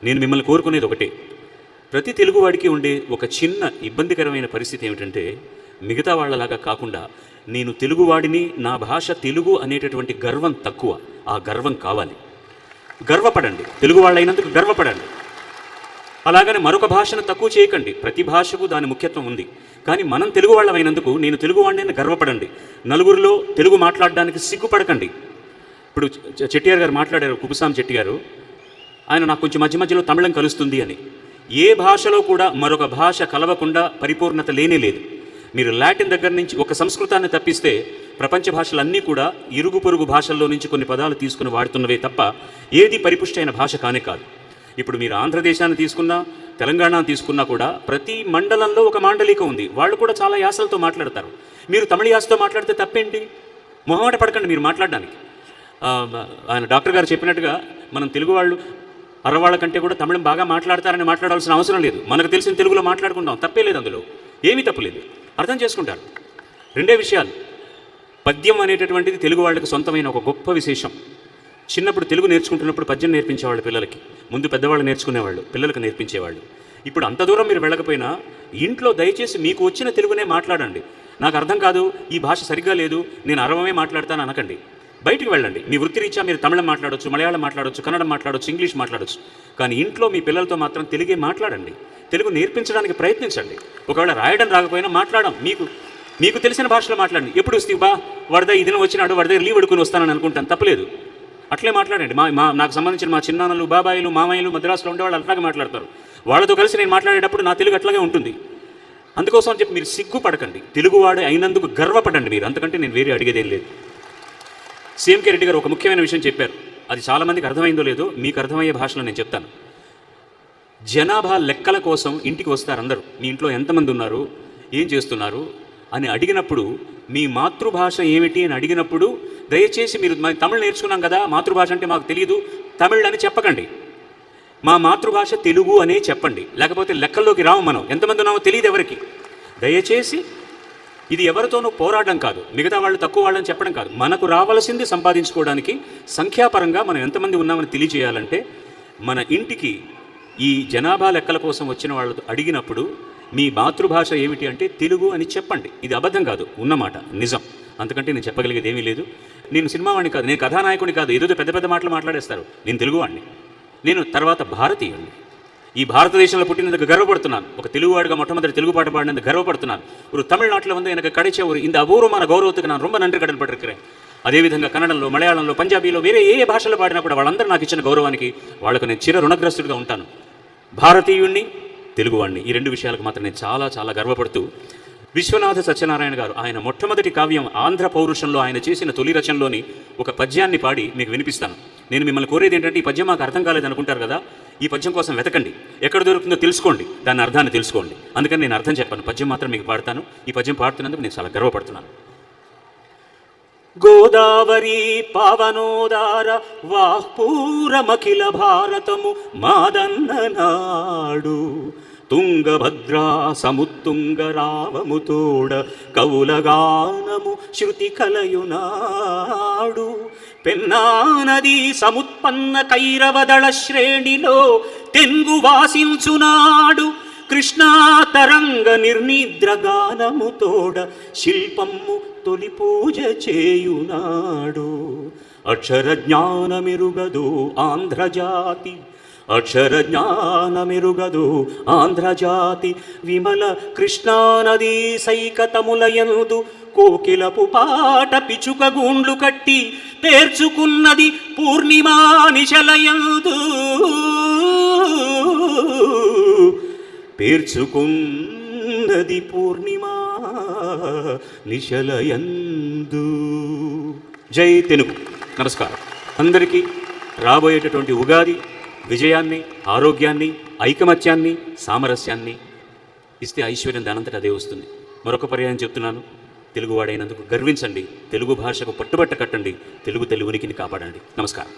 నేను మిమ్మల్ని కోరుకునేది ఒకటే, ప్రతి తెలుగువాడికి ఉండే ఒక చిన్న ఇబ్బందికరమైన పరిస్థితి ఏమిటంటే, మిగతా వాళ్ళలాగా కాకుండా నేను తెలుగువాడిని, నా భాష తెలుగు అనేటటువంటి గర్వం తక్కువ. ఆ గర్వం కావాలి. గర్వపడండి, తెలుగు వాళ్ళైనందుకు గర్వపడండి. అలాగని మరొక భాషను తక్కువ చేయకండి. ప్రతి భాషకు దాని ముఖ్యత్వం ఉంది. కానీ మనం తెలుగు వాళ్ళమైనందుకు నేను తెలుగువాడిని గర్వపడండి. నలుగురిలో తెలుగు మాట్లాడడానికి సిగ్గుపడకండి. ఇప్పుడు చెట్టియార్ గారు మాట్లాడారు, కుపుసాం చెట్టి గారు, ఆయన నాకు కొంచెం మధ్య మధ్యలో తమిళం కలుస్తుంది అని. ఏ భాషలో కూడా మరొక భాష కలవకుండా పరిపూర్ణత లేనే లేదు. మీరు లాటిన్ దగ్గర నుంచి ఒక సంస్కృతాన్ని తప్పిస్తే ప్రపంచ భాషలన్నీ కూడా ఇరుగు పొరుగు భాషల్లో నుంచి కొన్ని పదాలు తీసుకుని వాడుతున్నవే తప్ప ఏది పరిపుష్టైన భాష కానే కాదు. ఇప్పుడు మీరు ఆంధ్రదేశాన్ని తీసుకున్నా, తెలంగాణను తీసుకున్నా కూడా ప్రతి మండలంలో ఒక మాండలికం ఉంది. వాళ్ళు కూడా చాలా యాసలతో మాట్లాడతారు. మీరు తమిళ యాసతో మాట్లాడితే తప్పేంటి? మొహమాట పడకండి మీరు మాట్లాడడానికి. ఆయన డాక్టర్ గారు చెప్పినట్టుగా మనం తెలుగు వాళ్ళు అరవాళ్ళ కంటే కూడా తమిళం బాగా మాట్లాడతారని మాట్లాడాల్సిన అవసరం లేదు. మనకు తెలిసిన తెలుగులో మాట్లాడుకుందాం, తప్పే లేదు, అందులో ఏమీ తప్పులేదు, అర్థం చేసుకుంటారు. రెండే విషయాలు, పద్యం అనేటటువంటిది తెలుగు వాళ్ళకి సొంతమైన ఒక గొప్ప విశేషం. చిన్నప్పుడు తెలుగు నేర్చుకుంటున్నప్పుడు పద్యం నేర్పించేవాళ్ళు పిల్లలకి. ముందు పెద్దవాళ్ళు నేర్చుకునేవాళ్ళు, పిల్లలకు నేర్పించేవాళ్ళు. ఇప్పుడు అంత దూరం మీరు వెళ్ళకపోయినా ఇంట్లో దయచేసి మీకు వచ్చిన తెలుగునే మాట్లాడండి. నాకు అర్థం కాదు, ఈ భాష సరిగ్గా లేదు, నేను అరవమే మాట్లాడతాను అనకండి. బయటికి వెళ్ళండి. మీ వృత్తిరీత్యా మీరు తమిళం మాట్లాడవచ్చు, మలయాళం మాట్లాడవచ్చు, కన్నడం మాట్లాడవచ్చు, ఇంగ్లీష్ మాట్లాడవచ్చు. కానీ ఇంట్లో మీ పిల్లలతో మాత్రం తెలుగే మాట్లాడండి. తెలుగు నేర్పించడానికి ప్రయత్నించండి. ఒకవేళ రాయడం రాకపోయినా మాట్లాడడం, మీకు తెలిసిన భాషలో మాట్లాడండి. ఎప్పుడు వస్తే వరద ఈ దినం వచ్చినాడు, వరద లీవ్ అడుకుని వస్తానని అనుకుంటాను, తప్పలేదు. అట్లే మాట్లాడండి. నాకు సంబంధించిన మా చిన్నాన్నలు, బాబాయిలు, మామయ్యలు మద్రాసులో ఉండేవాళ్ళు అట్లాగే మాట్లాడతారు. వాళ్ళతో కలిసి నేను మాట్లాడేటప్పుడు నా తెలుగు అట్లాగే ఉంటుంది. అందుకోసం అని చెప్పి మీరు సిగ్గుపడకండి. తెలుగువాడు అయినందుకు గర్వపడండి మీరు. అంతకంటే నేను వేరే అడిగేదేం లేదు. సిఎంకే రెడ్డి గారు ఒక ముఖ్యమైన విషయం చెప్పారు. అది చాలామందికి అర్థమైందో లేదో, మీకు అర్థమయ్యే భాషలో నేను చెప్తాను. జనాభా లెక్కల కోసం ఇంటికి వస్తారు అందరూ. మీ ఇంట్లో ఎంతమంది ఉన్నారు, ఏం చేస్తున్నారు అని అడిగినప్పుడు, మీ మాతృభాష ఏమిటి అని అడిగినప్పుడు దయచేసి మీరు తమిళ్ నేర్చుకున్నాం కదా, మాతృభాష అంటే మాకు తెలియదు తమిళ్ అని చెప్పకండి. మా మాతృభాష తెలుగు అనే చెప్పండి. లేకపోతే లెక్కల్లోకి రాము. మనం ఎంతమంది ఉన్నామో తెలియదు ఎవరికి. దయచేసి ఇది ఎవరితోనూ పోరాడడం కాదు, మిగతా వాళ్ళు తక్కువ వాళ్ళని చెప్పడం కాదు. మనకు రావాల్సింది సంపాదించుకోవడానికి సంఖ్యాపరంగా మనం ఎంతమంది ఉన్నామని తెలియజేయాలంటే, మన ఇంటికి ఈ జనాభా లెక్కల కోసం వచ్చిన వాళ్ళు అడిగినప్పుడు మీ మాతృభాష ఏమిటి అంటే తెలుగు అని చెప్పండి. ఇది అబద్ధం కాదు, ఉన్నమాట, నిజం. అంతకంటే నేను చెప్పగలిగేది ఏమీ లేదు. నేను సినిమావాడిని కాదు, నేను కథానాయకుని కాదు, ఏదో పెద్ద పెద్ద మాటలు మాట్లాడేస్తారు. నేను తెలుగువాడిని. నేను తర్వాత భారతీయుడిని. ఈ భారతదేశంలో పుట్టినందుకు గర్వపడుతున్నాను. ఒక తెలుగువాడిగా మొట్టమొదటి తెలుగు పాట పాడినందుకు గర్వపడుతున్నాను. ஒரு தமிழ்நாட்டில் வந்து எனக்கு கிடைச்ச ஒரு இந்த అపూర్వమైన గౌరవத்துக்கு நான் ரொம்ப நன்றி கடன் பட்டிருக்கிறேன். అదేవిధంగా కన్నడంలో, మలయాళంలో, పంజాబీలో, వేరే ఏ భాషలో పాడినా కూడా వాళ్ళందరూ నాకు ఇచ్చిన గౌరవానికి వాళ్ళకు నేను చిర రుణగ్రస్తుడిగా ఉంటాను. భారతీయుణ్ణి, తెలుగువాడిని, ఈ రెండు విషయాలకు మాత్రం నేను చాలా చాలా గర్వపడుతూ, విశ్వనాథ సత్యనారాయణ గారు ఆయన మొట్టమొదటి కావ్యం ఆంధ్ర పౌరుషంలో ఆయన చేసిన తొలి రచనలోని ఒక పద్యాన్ని పాడి మీకు వినిపిస్తాను. నేను మిమ్మల్ని కోరేది ఏంటంటే, ఈ పద్యం మాకు అర్థం కాలేదనుకుంటారు కదా, ఈ పద్యం కోసం వెతకండి, ఎక్కడ దొరుకుతుందో తెలుసుకోండి, దాని అర్థాన్ని తెలుసుకోండి. అందుకని నేను అర్థం చెప్పాను, పద్యం మాత్రం మీకు పాడతాను. ఈ పద్యం పాడుతున్నందుకు నేను చాలా గర్వపడుతున్నాను. గోదావరి పావనోదార వాహ్పూరమఖిల భారతము మాదన్న నాడు, తుంగభద్రా సముత్తుంగ రావముతోడ కవులగానము శృతి కలయునాడు, పెన్నా నది సముత్పన్న కైరవదళ శ్రేణిలో తెంగు వాసించునాడు, కృష్ణా తరంగ నిర్నిద్రగానముతోడ శిల్పము తొలి పూజ చేయునాడు, అక్షర జ్ఞానమెరుగదు ఆంధ్రజాతి, అక్షర జ్ఞానమెరుగదు ఆంధ్రజాతి, విమల కృష్ణానదీ సైకతములయందు కోకిలపు పాట పిచుక గూండ్లు కట్టి పేర్చుకున్నది పూర్ణిమా నిశలయందు, పేర్చుకున్నది పూర్ణిమా నిశలయందు. జై తెలుగు. నమస్కారం అందరికీ. రాబోయేటటువంటి ఉగాది విజయాన్ని, ఆరోగ్యాన్ని, ఐకమత్యాన్ని, సామరస్యాన్ని ఇస్తే ఐశ్వర్యం దానంతట అదే వస్తుంది. మరొక పర్యాయం చెప్తున్నాను, తెలుగువాడైనందుకు గర్వించండి, తెలుగు భాషకు పట్టుబట్ట కట్టండి, తెలుగు ఉనికిని కాపాడండి. నమస్కారం.